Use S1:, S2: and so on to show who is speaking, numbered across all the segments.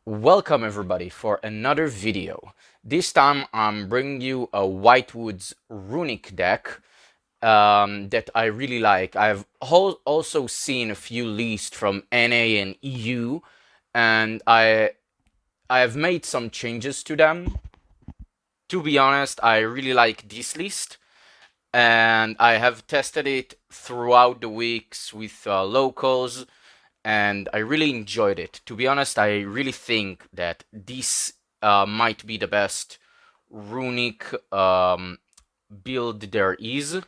S1: Welcome everybody for another video. This time I'm bringing you a Whitewoods Runick deck that I really like. I've also seen a few lists from NA and EU, and I have made some changes to them. To be honest, I really like this list, and I have tested it throughout the weeks with locals, and I really enjoyed it. To be honest, I really think that this might be the best runic build there is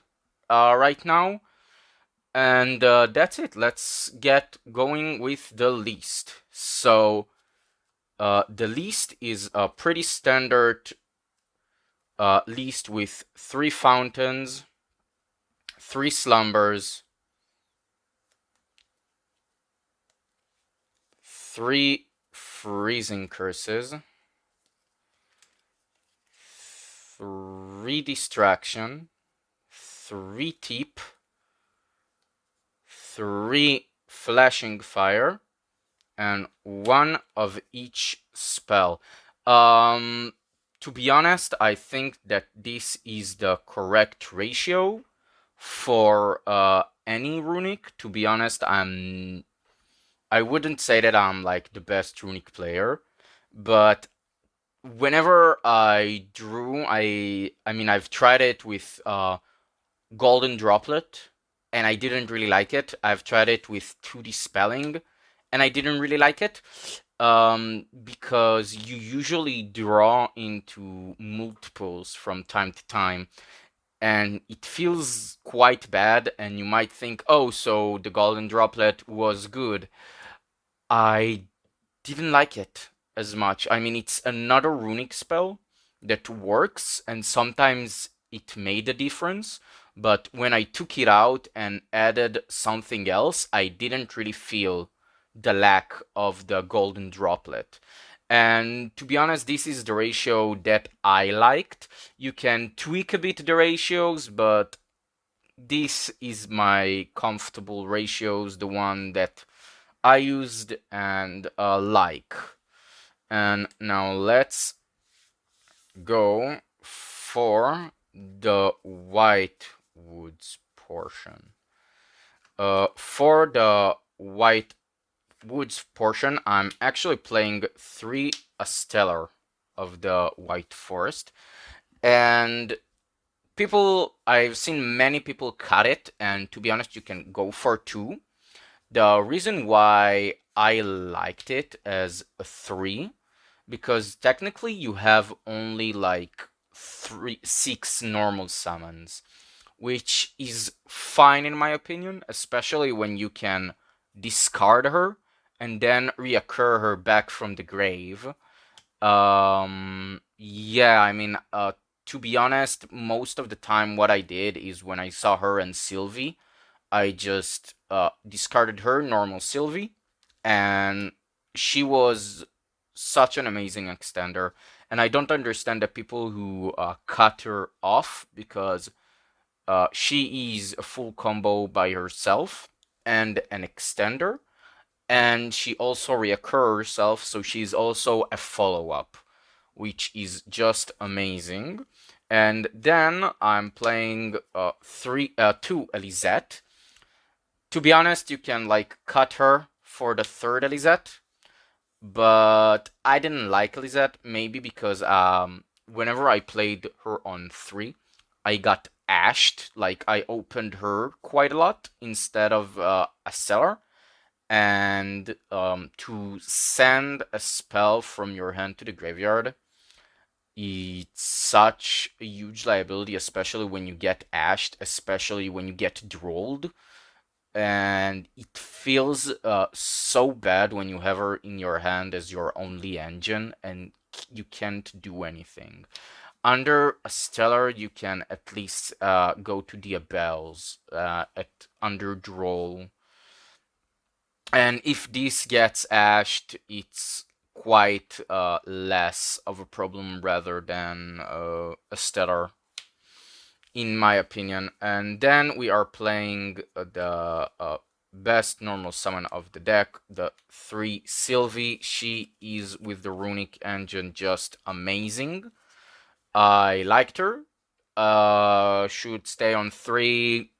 S1: right now. And that's it. Let's get going with the list. So the list is a pretty standard list with 3 fountains, 3 slumbers, 3 freezing curses, 3 distraction, 3 tip, 3 flashing fire, and 1 of each spell. To be honest, I think that this is the correct ratio for any runic. To be honest, I wouldn't say that I'm like the best runic player, but whenever I drew, I mean I've tried it with Golden Droplet, and I didn't really like it. I've tried it with 2D spelling, and I didn't really like it. Because you usually draw into multiples from time to time, and it feels quite bad, and you might think, oh, so the Golden Droplet was good. I didn't like it as much. I mean, it's another runic spell that works, and sometimes it made a difference. But when I took it out and added something else, I didn't really feel the lack of the golden droplet. And to be honest, this is the ratio that I liked. You can tweak a bit the ratios, but this is my comfortable ratios, the one that I used and like. And now let's go for the white woods portion. For the white woods portion, I'm actually playing 3 a stellar of the white forest, and I've seen many people cut it, and to be honest, you can go for 2. The reason why I liked it as a 3, because technically you have only like 6 normal summons, which is fine in my opinion, especially when you can discard her and then reoccur her back from the grave. Yeah, I mean, to be honest, most of the time what I did is when I saw her and Sylvie, I just discarded her, normal Sylvie, and she was such an amazing extender. And I don't understand the people who cut her off, because she is a full combo by herself and an extender, and she also reoccurs herself, so she's also a follow-up, which is just amazing. And then I'm playing 2 Elisette. To be honest, you can like cut her for the 3rd Elisette, but I didn't like Elisette, maybe because whenever I played her on 3, I got ashed, like I opened her quite a lot instead of a seller, and to send a spell from your hand to the graveyard, it's such a huge liability, especially when you get ashed, especially when you get drolled, and it feels so bad when you have her in your hand as your only engine and you can't do anything. Under a stellar, you can at least go to the Abels at under draw, and if this gets ashed, it's quite less of a problem rather than a stellar, in my opinion. And then we are playing the best normal summon of the deck, the 3 Sylvie. She is with the Runick engine just amazing. I liked her. Should stay on 3,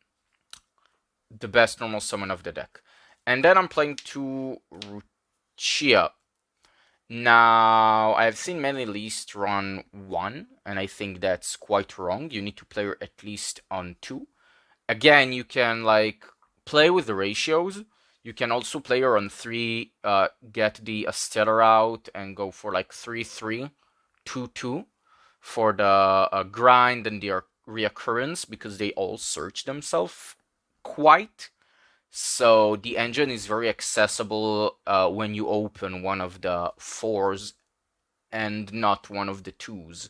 S1: the best normal summon of the deck. And then I'm playing 2 Ruchia. Now, I've seen many lists run 1, and I think that's quite wrong. You need to play her at least on 2. Again, you can like play with the ratios. You can also play her on 3, get the Stellar out and go for like 3-3, 2-2 for the grind and the reoccurrence because they all search themselves quite. So the engine is very accessible when you open one of the 4s and not one of the 2s.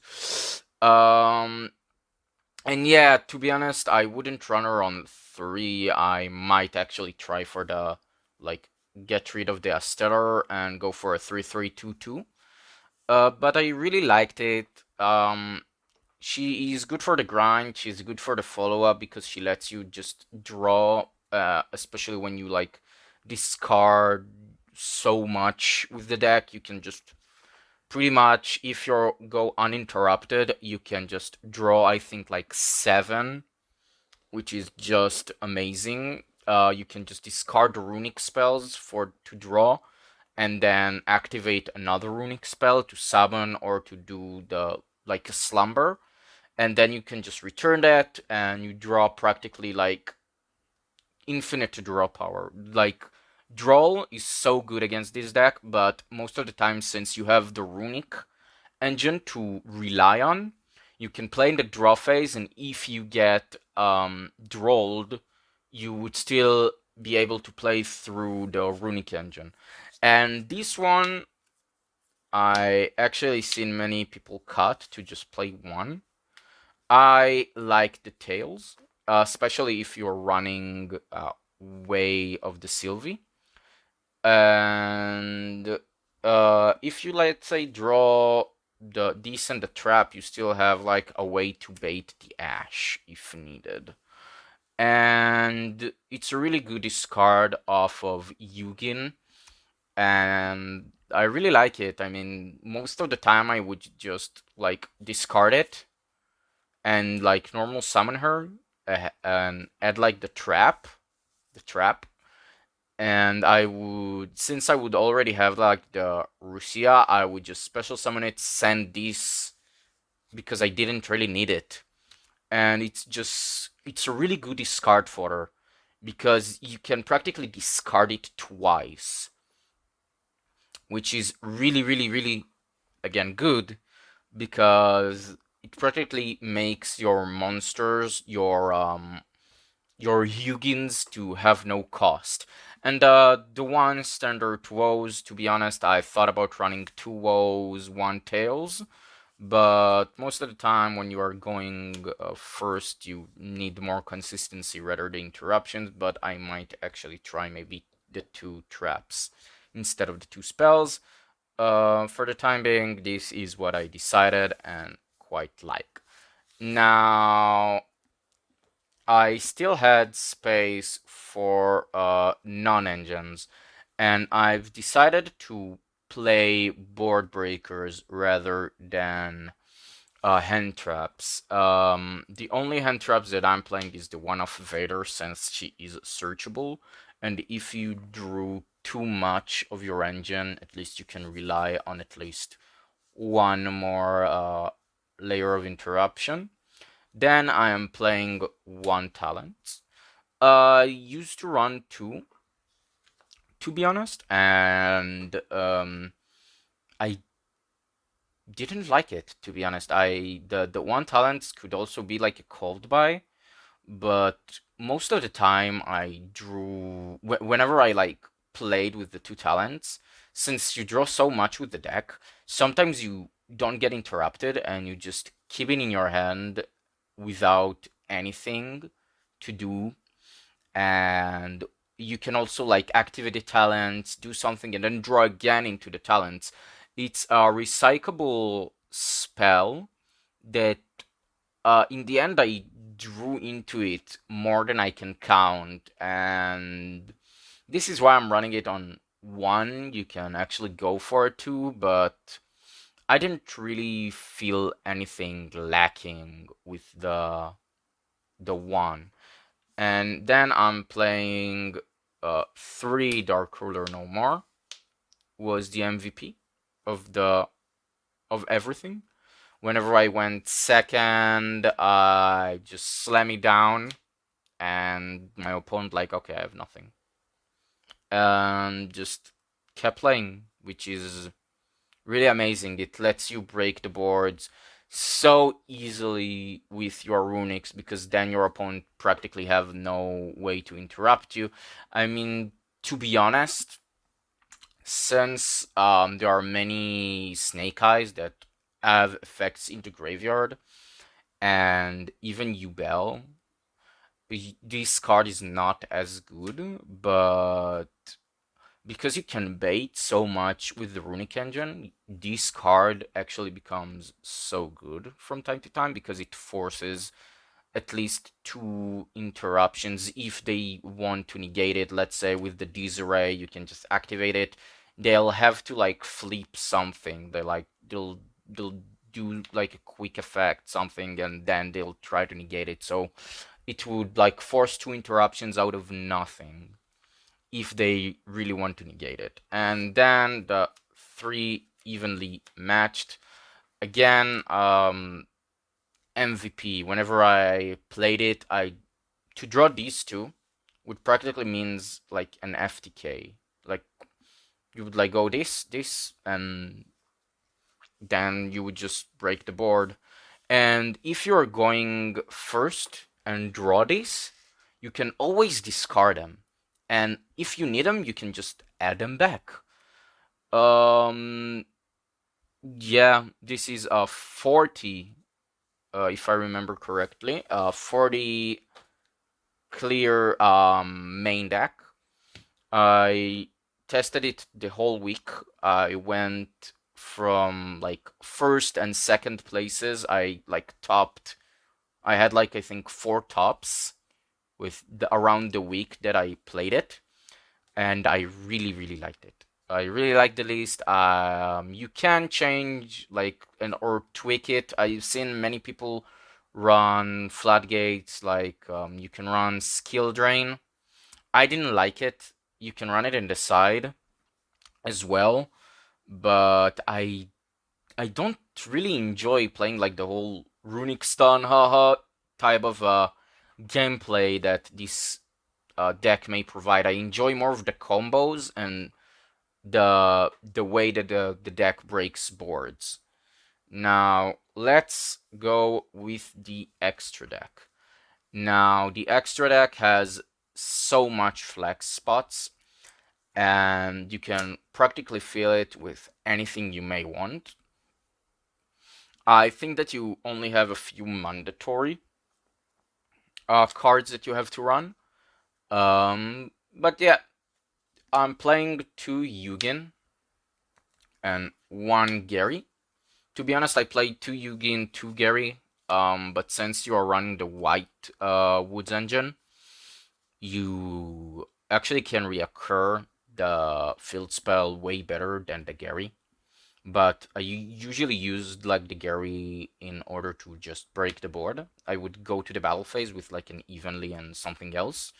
S1: And yeah, to be honest, I wouldn't run her on 3. I might actually try for the, like, get rid of the Astellar and go for a 3-3-2-2. But I really liked it. She is good for the grind, she's good for the follow-up because she lets you just draw, especially when you, like, discard so much with the deck. You can just pretty much, if you go uninterrupted, you can just draw, I think, like 7, which is just amazing. You can just discard the runic spells for to draw, and then activate another runic spell to summon or to do the like a slumber, and then you can just return that, and you draw practically like infinite draw power. Like, draw is so good against this deck, but most of the time, since you have the runic engine to rely on, you can play in the draw phase, and if you get drawled, you would still be able to play through the runic engine. And this one, I actually seen many people cut to just play 1. I like the tails, especially if you're running Way of the Sylvie. And if you, let's say, draw the decent the trap, you still have like a way to bait the Ash if needed. And it's a really good discard off of Yugin, and I really like it. I mean, most of the time I would just like discard it and like normal summon her, and add like the trap, and I would, since I would already have like the Rusia, I would just special summon it, send this because I didn't really need it, and it's a really good discard fodder because you can practically discard it twice, which is really really really again good because it practically makes your monsters, your Hugins, to have no cost. And the one standard woes, to be honest, I thought about running 2 woes, 1 tails, but most of the time when you are going first, you need more consistency rather than interruptions, but I might actually try maybe the 2 traps instead of the 2 spells. For the time being, this is what I decided and quite like. Now, I still had space for non-engines, and I've decided to play board breakers rather than hand traps. The only hand traps that I'm playing is the one of Vader, since she is searchable, and if you drew too much of your engine, at least you can rely on at least one more layer of interruption. Then I am playing 1 talent. I used to run 2, to be honest, and I didn't like it, to be honest. The 1 talent could also be like a cold buy, but most of the time I drew whenever I like played with the 2 talents, since you draw so much with the deck, sometimes you don't get interrupted and you just keep it in your hand without anything to do, and you can also like activate the talents, do something, and then draw again into the talents. It's a recyclable spell that in the end I drew into it more than I can count, and This is why I'm running it on one. You can actually go for it too, but I didn't really feel anything lacking with the one. And then I'm playing three Dark Ruler No More was the MVP of the of everything. Whenever I went second, I just slam it down, and my opponent like, okay, I have nothing, and just kept playing, which is really amazing. It lets you break the boards so easily with your runics because then your opponent practically have no way to interrupt you. I mean, to be honest, since there are many snake eyes that have effects into graveyard, and even Ubel, this card is not as good, but because you can bait so much with the Runic engine, this card actually becomes so good from time to time because it forces at least two interruptions if they want to negate it. Let's say with the disarray, you can just activate it. They'll have to like flip something. They'll do like a quick effect, something, and then they'll try to negate it. So it would like force two interruptions out of nothing if they really want to negate it. And then the three evenly matched. Again, MVP. Whenever I played it, I to draw these two would practically means like an FTK. Like you would like go this, and then you would just break the board. And if you're going first and draw this, you can always discard them. And if you need them, you can just add them back. Um, yeah, this is a 40, if I remember correctly, 40 clear main deck. I tested it the whole week. I went from like first and second places. I like topped. I had like I think four tops with around the week that I played it, and I really liked it. I really like the list. You can change like and or tweak it. I've seen many people run floodgates. Like you can run skill drain. I didn't like it. You can run it in the side as well, but I don't really enjoy playing like the whole runic stun haha type of gameplay that this deck may provide. I enjoy more of the combos and the way that the deck breaks boards. Now let's go with the extra deck. Now the extra deck has so much flex spots, and you can practically fill it with anything you may want. I think that you only have a few mandatory cards that you have to run. But yeah, I'm playing two Yugen and one Gary. To be honest, I played two Yugi, two Gary. But since you are running the white Woods engine, you actually can reoccur the field spell way better than the Gary. But I usually used like the Gary in order to just break the board. I would go to the battle phase with like an evenly and something else.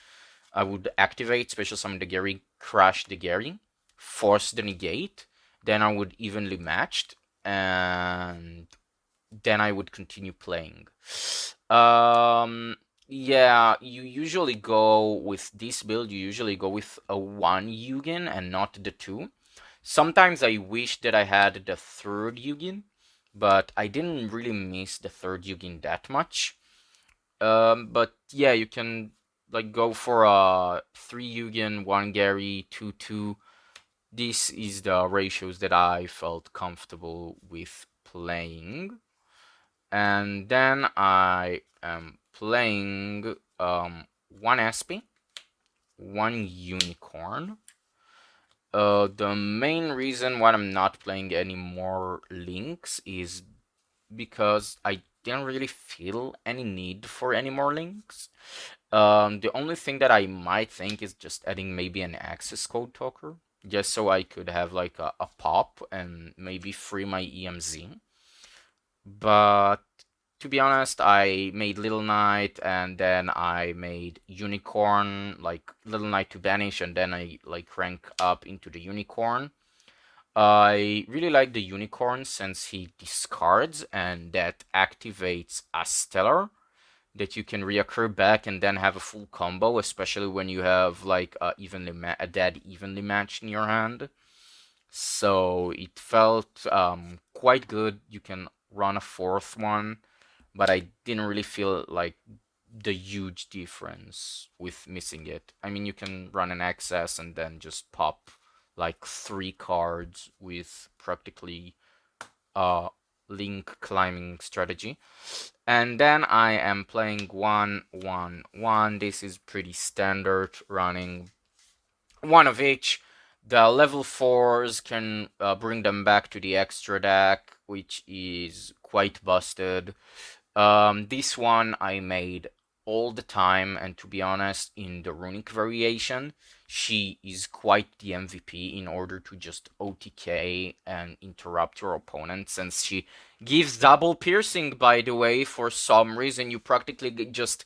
S1: I would activate Special Summon the Gary, crash the Gary, force the negate, then I would evenly matched, and then I would continue playing. Um, yeah, you usually go with this build, you usually go with a one Yugen and not the two. Sometimes I wish that I had the third Yugen, but I didn't really miss the third Yugen that much. But yeah, you can like go for a three Yugen, one Gary, two. This is the ratios that I felt comfortable with playing. And then I am playing one SP, one Unicorn. The main reason why I'm not playing any more links is because I didn't really feel any need for any more links. The only thing that I might think is just adding maybe an access code talker, just so I could have like a pop and maybe free my EMZ. But to be honest, I made Little Knight and then I made Unicorn, like Little Knight to banish, and then I like rank up into the Unicorn. I really like the Unicorn since he discards and that activates a Stellar that you can reoccur back and then have a full combo, especially when you have like a dead evenly matched in your hand. So it felt quite good. You can run a fourth one, but I didn't really feel like the huge difference with missing it. I mean, you can run an excess and then just pop like three cards with practically uh link climbing strategy. And then I am playing 1-1-1. This is pretty standard, running one of each. The level 4s can bring them back to the extra deck, which is quite busted. This one I made all the time, and to be honest, in the Runick variation, she is quite the MVP in order to just OTK and interrupt your opponent, since she gives double piercing, by the way, for some reason. You practically just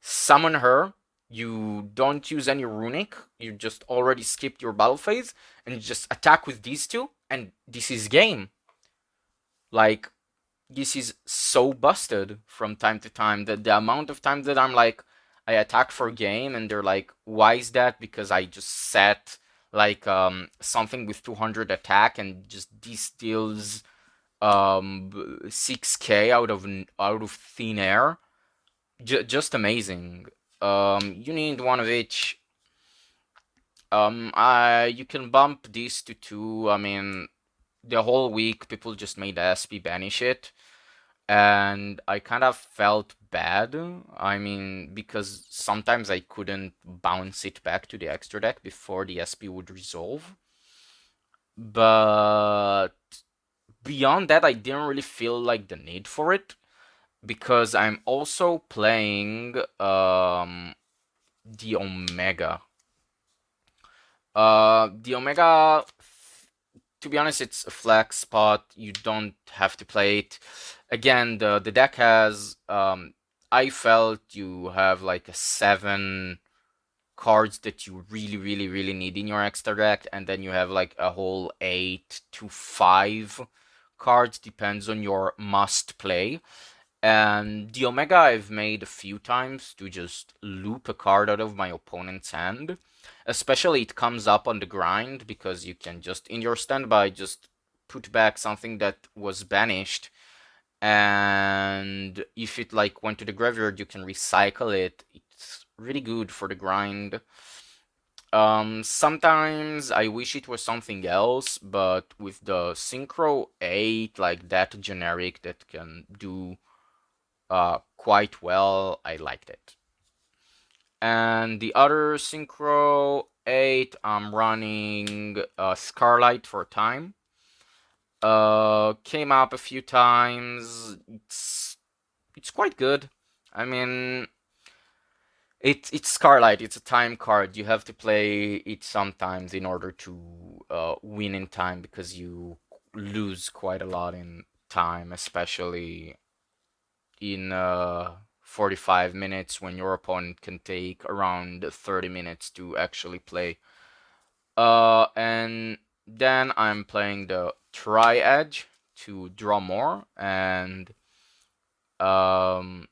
S1: summon her, you don't use any Runick, you just already skipped your battle phase, and you just attack with these two, and this is game. Like, this is so busted from time to time that the amount of times that I'm like, I attack for game, and they're like, why is that? Because I just set like something with 200 attack and just this deals 6k out of thin air. Just amazing. You need one of each. I You can bump these to two. I mean, the whole week people just made SP banish it, and I kind of felt bad. I mean, because sometimes I couldn't bounce it back to the extra deck before the SP would resolve. But beyond that, I didn't really feel like the need for it because I'm also playing the Omega. The Omega, to be honest, it's a flex spot. You don't have to play it. Again, the deck has I felt you have like a seven cards that you really, really, really need in your extra deck, and then you have like a whole 8 to 5 cards, depends on your must play. And the Omega I've made a few times to just loop a card out of my opponent's hand. Especially it comes up on the grind because you can just, in your standby, just put back something that was banished. And if it like went to the graveyard, you can recycle it. It's really good for the grind. Sometimes I wish it was something else, but with the Synchro 8, like that generic that can do quite well, I liked it. And the other Synchro 8, I'm running Scarlight for time. Came up a few times. It's quite good. I mean, it's Scarlight. It's a time card. You have to play it sometimes in order to win in time because you lose quite a lot in time, especially in 45 minutes when your opponent can take around 30 minutes to actually play. And then I'm playing the Tri-Edge to draw more, and um,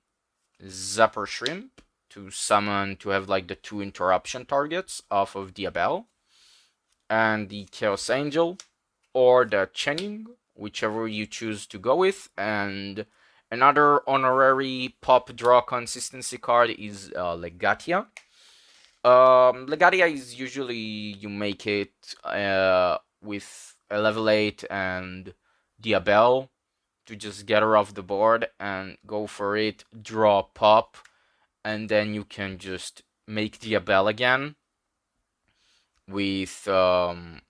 S1: Zapper Shrimp to summon to have like the two interruption targets off of Diabel, and the Chaos Angel or the Chening, whichever you choose to go with. And another honorary pop draw consistency card is Legatia. Legatia is usually you make it with a level 8 and Diabel to just get her off the board and go for it, draw pop, and then you can just make Diabel again with to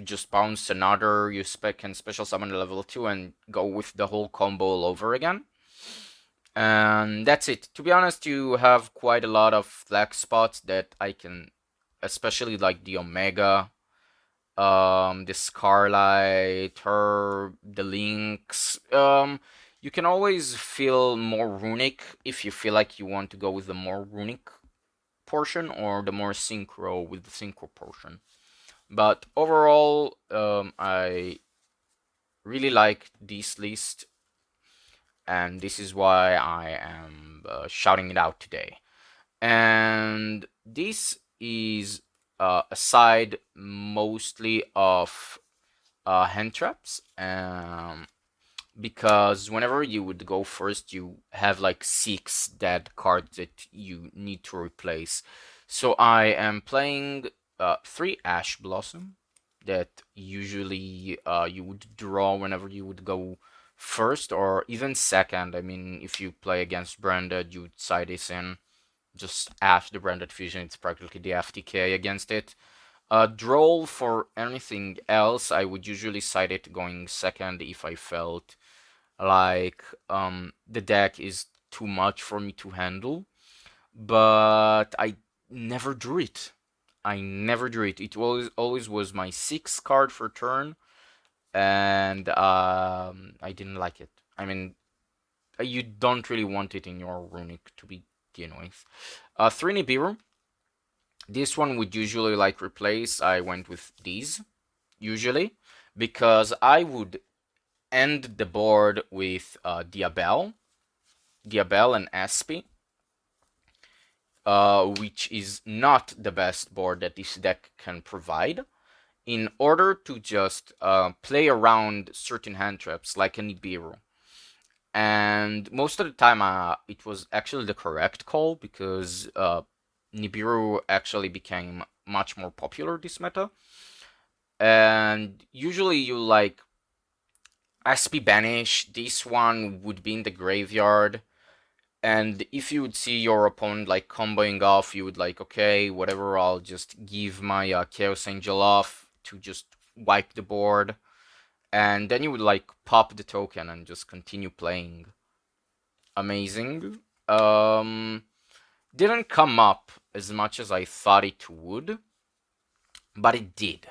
S1: just bounce another. You can special summon a level 2 and go with the whole combo all over again. And that's it. To be honest, you have quite a lot of flex spots that I can, especially like the Omega, the Scarlight, her, the Lynx. You can always feel more runic if you feel like you want to go with the more runic portion or the more synchro with the synchro portion. But overall, I really like this list, and this is why I am shouting it out today. And this is aside mostly of hand traps, because whenever you would go first, you have like six dead cards that you need to replace. So I am playing three Ash Blossom that usually you would draw whenever you would go first or even second. I mean, if you play against branded, you would side this in. Just Ash the branded fusion, it's practically the FTK against it. Droll for anything else, I would usually side it going second if I felt like the deck is too much for me to handle. But I never drew it. I never drew it. It always was my sixth card for turn, and I didn't like it. I mean, you don't really want it in your Runick to begin with. Three Nibiru. This one would usually like replace. I went with these usually because I would end the board with Diabel and Espy, which is not the best board that this deck can provide, in order to just play around certain hand traps like a Nibiru. And most of the time, it was actually the correct call because Nibiru actually became much more popular this meta. And usually, you like SP Banish, this one would be in the graveyard. And if you would see your opponent like comboing off, you would like, okay, whatever, I'll just give my Chaos Angel off to just wipe the board. And then you would like pop the token and just continue playing. Amazing. Didn't come up as much as I thought it would, but it did.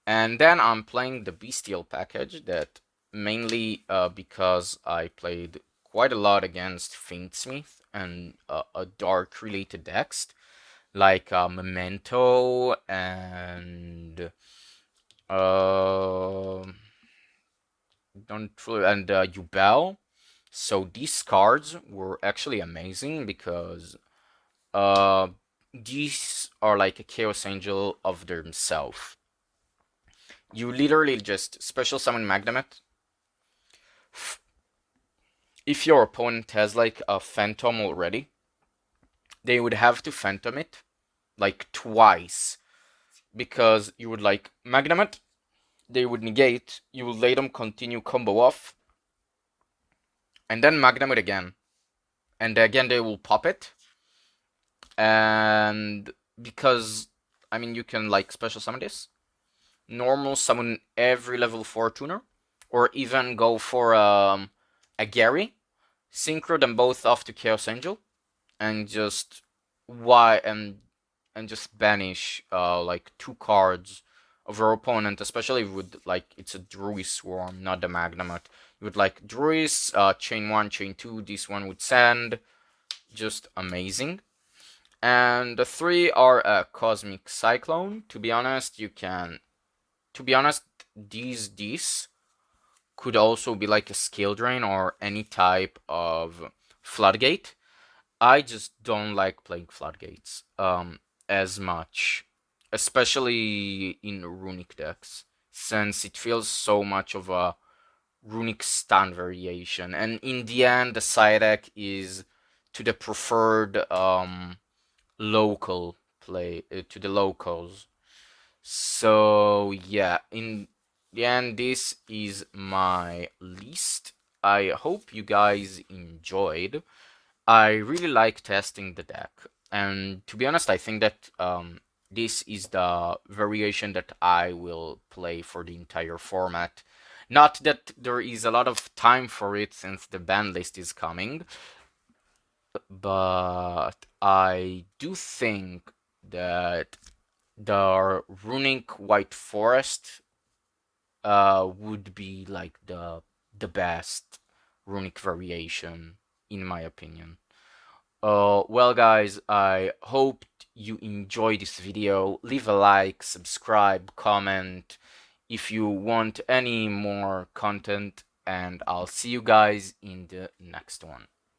S1: And then I'm playing the Bestial package that mainly because I played quite a lot against Faintsmith and a dark related decks like Memento and uh, don't really, and Yubel. So these cards were actually amazing because uh, these are like a Chaos Angel of themselves. You literally just special summon Magnemite. If your opponent has like a Phantom already, they would have to Phantom it like twice because you would like Magnemite, they would negate, you would let them continue combo off, and then Magnemite again. And again, they will pop it. And because, I mean, you can like special summon this, normal summon every level 4 tuner, or even go for a Gary, synchro them both off to Chaos Angel, and just why and just banish like two cards of your opponent, especially with like it's a Druid Swarm, not the Magnemite. You would like Druids, chain 1, chain 2, this one would send. Just amazing. And the three are a Cosmic Cyclone. To be honest, you can. To be honest, these could also be like a Skill Drain or any type of Floodgate. I just don't like playing Floodgates as much, especially in Runic decks, since it feels so much of a Runic stun variation, and in the end, the side deck is to the preferred local play to the locals. So yeah, in the end, this is my list. I hope you guys enjoyed. I really like testing the deck, and to be honest, I think that this is the variation that I will play for the entire format. Not that there is a lot of time for it since the ban list is coming, but I do think that the Runick White Forest would be like the best Runick variation in my opinion. Well, guys, I hope you enjoy this video. Leave a like, subscribe, comment if you want any more content, and I'll see you guys in the next one.